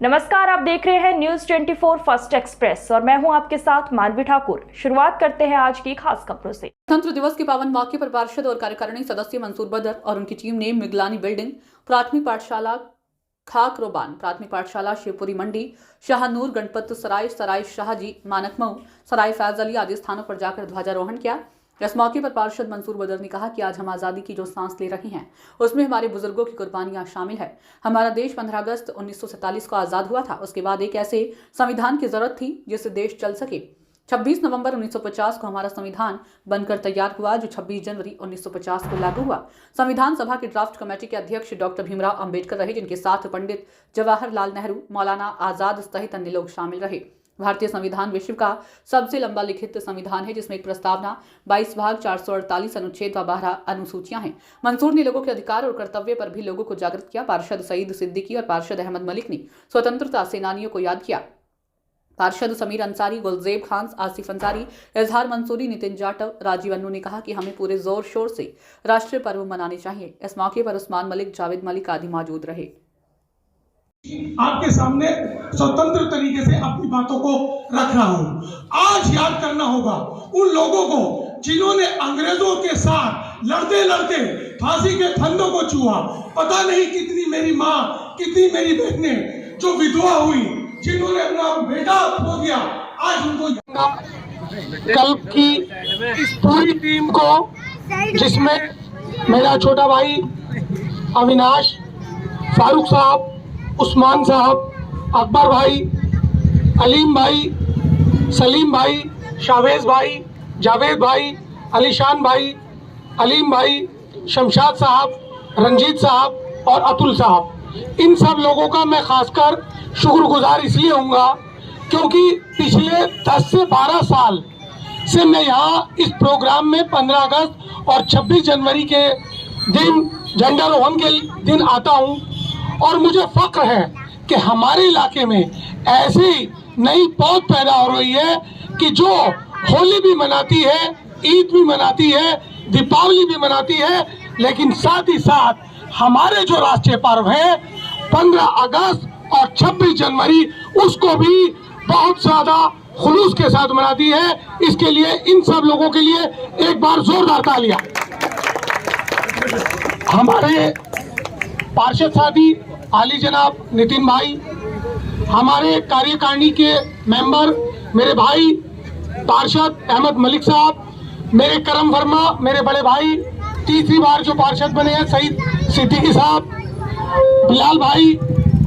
नमस्कार, आप देख रहे हैं न्यूज 24 फर्स्ट एक्सप्रेस और मैं हूं आपके साथ मानवी ठाकुर। शुरुआत करते हैं आज की खास खबरों से। गणतंत्र दिवस के पावन मौके पर पार्षद और कार्यकारिणी सदस्य मंसूर बदर और उनकी टीम ने मिगलानी बिल्डिंग, प्राथमिक पाठशाला खाकरोबान, प्राथमिक पाठशाला शिवपुरी मंडी, शाहनूर, गणपत सराय, सराय शाहजी, मानकमऊ, सराय फैज अली आदि स्थानों पर जाकर ध्वजारोहण किया। इस मौके पर पार्षद मंसूर बदर ने कहा कि आज हम आज़ादी की जो सांस ले रहे हैं उसमें हमारे बुजुर्गों की कुर्बानियां शामिल है। हमारा देश 15 अगस्त 1947 को आज़ाद हुआ था। उसके बाद एक ऐसे संविधान की जरूरत थी जिससे देश चल सके। 26 नवंबर 1950 को हमारा संविधान बनकर तैयार हुआ, जो 26 जनवरी 1950 को लागू हुआ। संविधान सभा की ड्राफ्ट कमेटी के अध्यक्ष डॉक्टर भीमराव अंबेडकर रहे, जिनके साथ पंडित जवाहरलाल नेहरू, मौलाना आजाद सहित अन्य लोग शामिल रहे। भारतीय संविधान विश्व का सबसे लंबा लिखित संविधान है, जिसमें एक प्रस्तावना, 22 भाग, 448 अनुच्छेद व 12 अनुसूचियां हैं। मंसूर ने लोगों के अधिकार और कर्तव्य पर भी लोगों को जागृत किया। पार्षद सईद सिद्दीकी और पार्षद अहमद मलिक ने स्वतंत्रता सेनानियों को याद किया। पार्षद समीर अंसारी, गुलजेब खान, आसिफ अंसारी, इजहार मंसूरी, नितिन जाटव, राजीव अन्नू ने कहा कि हमें पूरे जोर शोर से राष्ट्रीय पर्व मनाने चाहिए। इस मौके पर उस्मान मलिक, जावेद मलिक आदि मौजूद रहे। आपके सामने स्वतंत्र तरीके से अपनी बातों को रख रहा हूं। आज याद करना होगा उन लोगों को जिन्होंने अंग्रेजों के साथ लड़ते लड़ते फांसी के फंदों को छुआ। पता नहीं कितनी मेरी माँ, कितनी मेरी बहनें जो विधवा हुई, जिन्होंने अपना बेटा खो दिया, आज उनको कल की इस पूरी टीम को, जिसमें मेरा छोटा भाई अविनाश, फारूक साहब, उस्मान साहब, अकबर भाई, अलीम भाई, सलीम भाई, शावेज भाई, जावेद भाई, अलीशान भाई, अलीम भाई, शमशाद साहब, रंजीत साहब और अतुल साहब, इन सब लोगों का मैं खासकर शुक्रगुजार इसलिए हूँगा क्योंकि पिछले 10 से 12 साल से मैं यहाँ इस प्रोग्राम में 15 अगस्त और 26 जनवरी के दिन, झंडारोहण के दिन आता हूँ और मुझे फक्र है कि हमारे इलाके में ऐसी नई पौध पैदा हो रही है कि जो होली भी मनाती है, ईद भी मनाती है, दीपावली भी मनाती है, लेकिन साथ ही साथ हमारे जो राष्ट्रीय पर्व है 15 अगस्त और 26 जनवरी, उसको भी बहुत ज्यादा खुलूस के साथ मनाती है। इसके लिए इन सब लोगों के लिए एक बार जोरदार तालियां। हमारे पार्षद साथी आली जनाब नितिन भाई, हमारे कार्यकारिणी के मेंबर मेरे भाई पार्षद अहमद मलिक साहब, मेरे करम वर्मा, मेरे बड़े भाई, तीसरी बार जो पार्षद बने हैं सईद सिद्दीकी साहब, बिलाल भाई,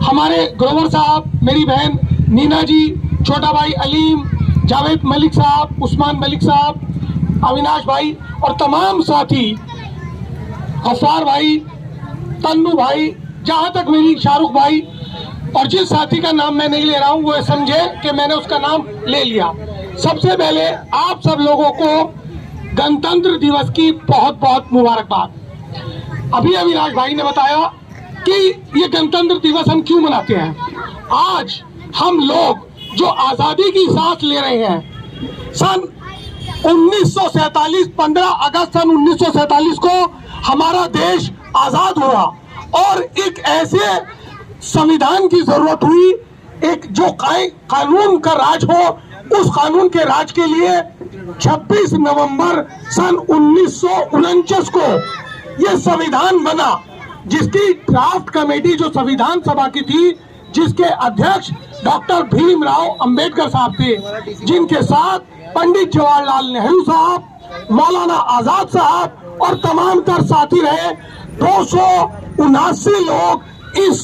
हमारे ग्रोवर साहब, मेरी बहन नीना जी, छोटा भाई अलीम, जावेद मलिक साहब, उस्मान मलिक साहब, अविनाश भाई और तमाम साथी, गफ्फार भाई, तन्नू भाई, जहाँ तक मेरी शाहरुख भाई, और जिस साथी का नाम मैं नहीं ले रहा हूँ वो समझे कि मैंने उसका नाम ले लिया। सबसे पहले आप सब लोगों को गणतंत्र दिवस की बहुत बहुत मुबारकबाद। अभी अविनाश भाई ने बताया कि ये गणतंत्र दिवस हम क्यों मनाते हैं। आज हम लोग जो आज़ादी की सांस ले रहे हैं, सन 1947, 15 अगस्त सन 1947 को हमारा देश आज़ाद हुआ और एक ऐसे संविधान की जरूरत हुई, एक जो कानून का राज हो, उस कानून के राज के लिए 26 नवंबर सन 1949 को यह संविधान बना, जिसकी ड्राफ्ट कमेटी जो संविधान सभा की थी, जिसके अध्यक्ष डॉक्टर भीमराव अंबेडकर साहब थे, जिनके साथ पंडित जवाहरलाल नेहरू साहब, मौलाना आजाद साहब और तमाम तर साथी रहे। 279 लोग इस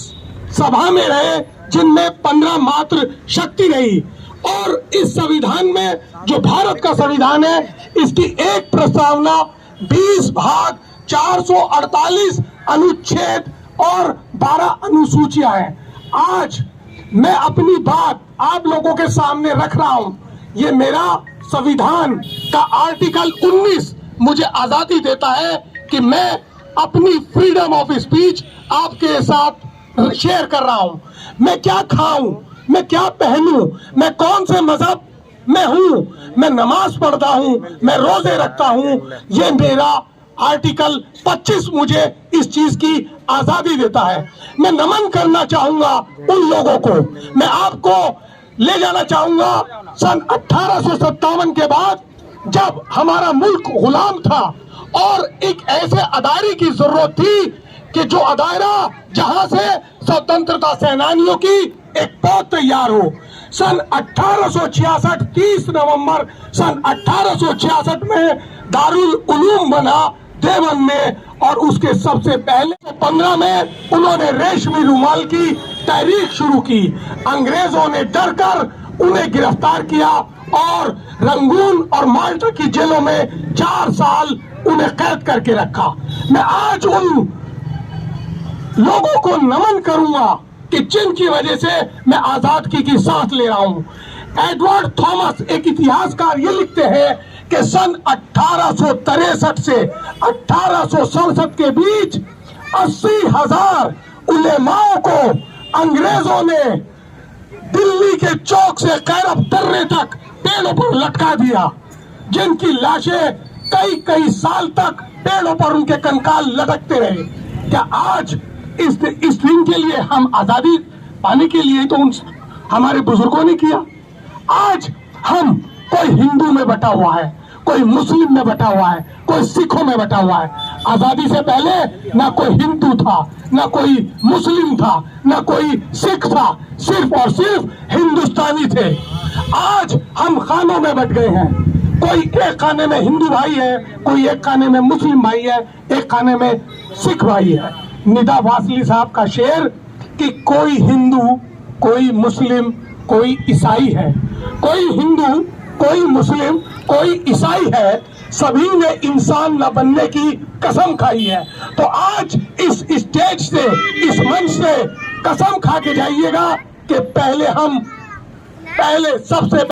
सभा में रहे, जिनमें 15 मात्र शक्ति रही। और इस संविधान में जो भारत का संविधान है, इसकी एक प्रस्तावना 20 भाग, 448 अनुच्छेद और 12 अनुसूचियां हैं। आज मैं अपनी बात आप लोगों के सामने रख रहा हूं। ये मेरा संविधान का आर्टिकल 19 मुझे आजादी देता है कि मैं अपनी फ्रीडम ऑफ स्पीच आपके साथ शेयर कर रहा हूं। मैं क्या खाऊं, मैं क्या पहनूं, मैं कौन से मजहब में हूं, मैं नमाज पढ़ता हूं, मैं रोजे रखता हूं, ये मेरा आर्टिकल 25 मुझे इस चीज की आजादी देता है। मैं नमन करना चाहूंगा उन लोगों को। मैं आपको ले जाना चाहूंगा सन 1857 के बाद, जब हमारा मुल्क गुलाम था और एक ऐसे अदारे की जरूरत थी कि जो अदारा जहां से स्वतंत्रता सेनानियों की एक पौध तैयार हो। सन 1866 30 नवंबर सन 1866 में दारुल उलूम बना देवबंद में, और उसके सबसे पहले 15 में उन्होंने रेशमी रुमाल की तहरीक शुरू की। अंग्रेजों ने डरकर उन्हें गिरफ्तार किया और रंगून और माल्टा की जेलों में 4 साल उन्हें कैद करके रखा। मैं आज उन लोगों को नमन करूंगा कि जिनकी वजह से मैं आजादी की सांस ले रहा हूं। एडवर्ड थॉमस एक इतिहासकार ये लिखते हैं कि सन 1863 से 1867 के बीच 80,000 उलेमाओं को अंग्रेजों ने दिल्ली के चौक से खैरब दर्रे तक पेड़ों पर लटका दिया, जिनकी लाशें कई साल तक पेड़ों पर उनके कंकाल लटकते रहे। क्या आज इस दिन के लिए हम आजादी पाने के लिए तो हमारे बुजुर्गों ने किया। आज हम, कोई हिंदू में बटा हुआ है, कोई मुस्लिम में बटा हुआ है, कोई सिखों में बटा हुआ है। आजादी से पहले ना कोई हिंदू था, ना कोई मुस्लिम था, ना कोई सिख था, सिर्फ और सिर्फ हिंदुस्तानी थे। आज हम खानों में बट गए हैं। कोई एक खाने में हिंदू भाई है, कोई एक खाने में मुस्लिम भाई है, एक खाने में सिख भाई है। निदा वासली साहब का शेर कि कोई हिंदू, कोई मुस्लिम, कोई ईसाई है, कोई हिंदू, कोई मुस्लिम, कोई ईसाई है, सभी ने इंसान न बनने की कसम खाई है। तो आज इस स्टेज से, इस मंच से कसम खा के जाइएगा कि पहले सबसे